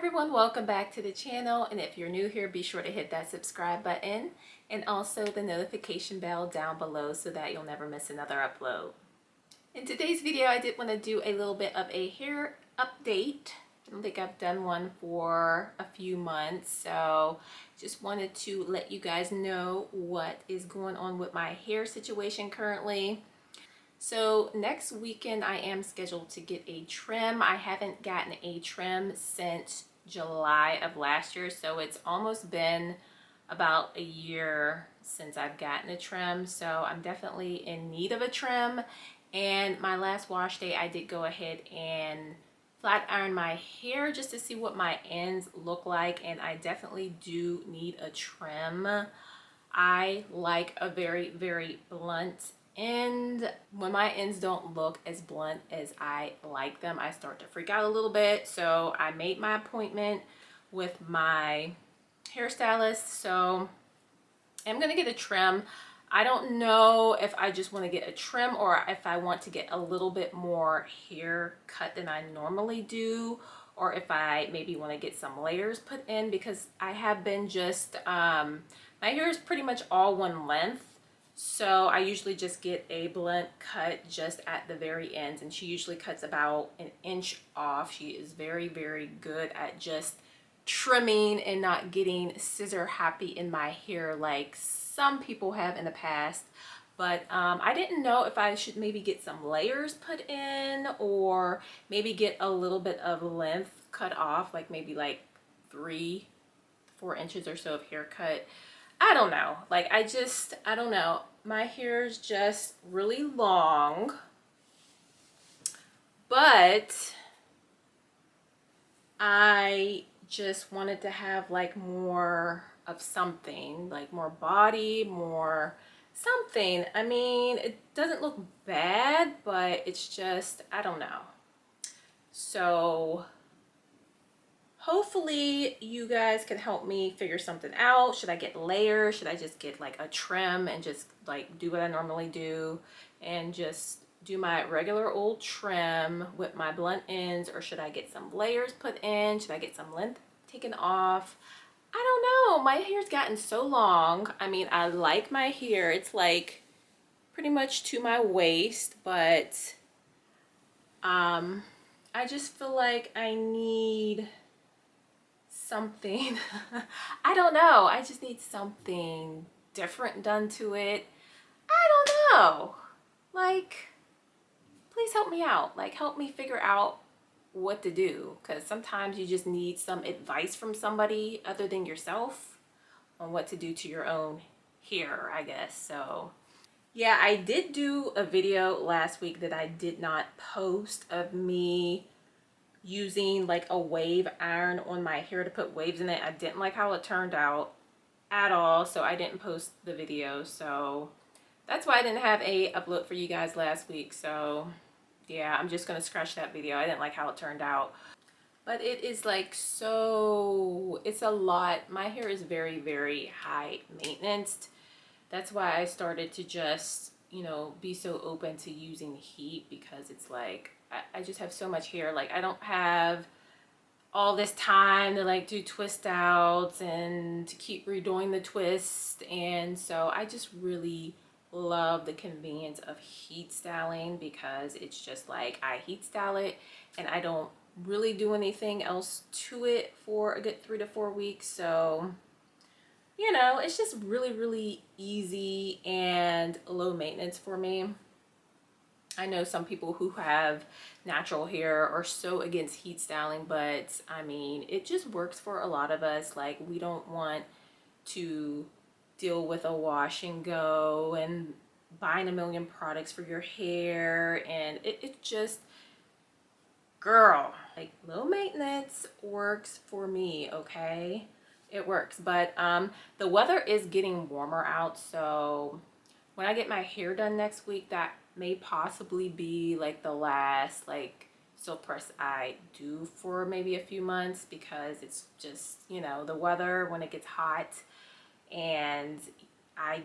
everyone, welcome back to the channel, and if you're new here, be sure to hit that subscribe button and also the notification bell down below so that you'll never miss another upload. In today's video, I did want to do a little bit of a hair update. I don't think I've done one for a few months, so just wanted to let you guys know what is going on with my hair situation currently. So next weekend I am scheduled to get a trim. I haven't gotten a trim since July of last year, so it's almost been about a year since I've gotten a trim, so I'm definitely in need of a trim. And my last wash day, I did go ahead and flat iron my hair just to see what my ends look like, and I definitely do need a trim. I like a very blunt end. When my ends don't look as blunt as I like them, I start to freak out a little bit. So I made my appointment with my hairstylist, so I'm gonna get a trim. I don't know if I just want to get a trim or if I want to get a little bit more hair cut than I normally do, or if I maybe want to get some layers put in, because I have been just my hair is pretty much all one length, so I usually just get a blunt cut just at the very ends, and she usually cuts about an inch off. She is very good at just trimming and not getting scissor happy in my hair like some people have in the past. But I didn't know if I should maybe get some layers put in or maybe get a little bit of length cut off, like maybe like 3-4 inches or so of haircut. I don't know. Like I don't know. My hair is just really long, but I just wanted to have like more of something, like more body, more something. I mean, it doesn't look bad, but it's just, I don't know. So hopefully you guys can help me figure something out. Should I get layers? Should I just get like a trim and just like do what I normally do and just do my regular old trim with my blunt ends, or should I get some layers put in? Should I get some length taken off? I don't know. My hair's gotten so long. I mean, I like my hair. It's like pretty much to my waist, but I just feel like I need something. I don't know. I just need something different done to it. I don't know. Like, please help me out. Like, help me figure out what to do, because sometimes you just need some advice from somebody other than yourself on what to do to your own hair, I guess. So yeah, I did do a video last week that I did not post of me using like a wave iron on my hair to put waves in it. I didn't like how it turned out at all, so I didn't post the video. So that's why I didn't have a upload for you guys last week. So yeah, I'm just gonna scratch that video. I didn't like how it turned out, but it is like, so it's a lot. My hair is very high maintenance. That's why I started to just, you know, be so open to using heat, because it's like I just have so much hair. Like I don't have all this time to like do twist outs and to keep redoing the twist, and so I just really love the convenience of heat styling, because it's just like I heat style it and I don't really do anything else to it for a good 3 to 4 weeks. So you know, it's just really easy and low maintenance for me. I know some people who have natural hair are so against heat styling, but I mean, it just works for a lot of us. Like, we don't want to deal with a wash and go and buying a million products for your hair, and it just, girl, like low maintenance works for me, okay? It works. But the weather is getting warmer out, so when I get my hair done next week, that may possibly be like the last like silk press I do for maybe a few months, because it's just, you know, the weather when it gets hot and I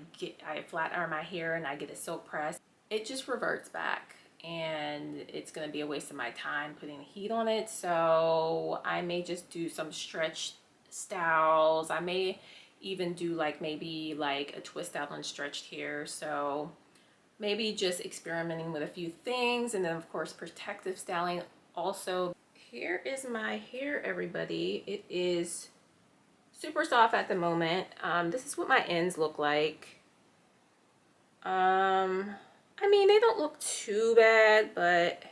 flat iron my hair and I get a silk press, it just reverts back. and it's gonna be a waste of my time putting heat on it. So I may just do some stretch styles. I may even do like maybe like a twist out on stretched hair. So maybe just experimenting with a few things, and then of course protective styling also. Here is my hair, everybody. It is super soft at the moment. This is what my ends look like. I mean, they don't look too bad, but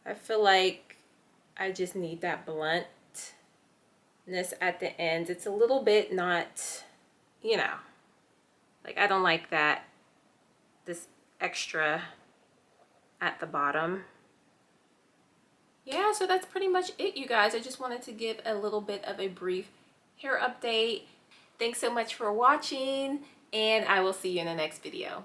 I feel like I just need that bluntness at the ends. It's a little bit not, you know, like I don't like that, this extra at the bottom. Yeah, so that's pretty much it, you guys. I just wanted to give a little bit of a brief hair update. Thanks so much for watching, and I will see you in the next video.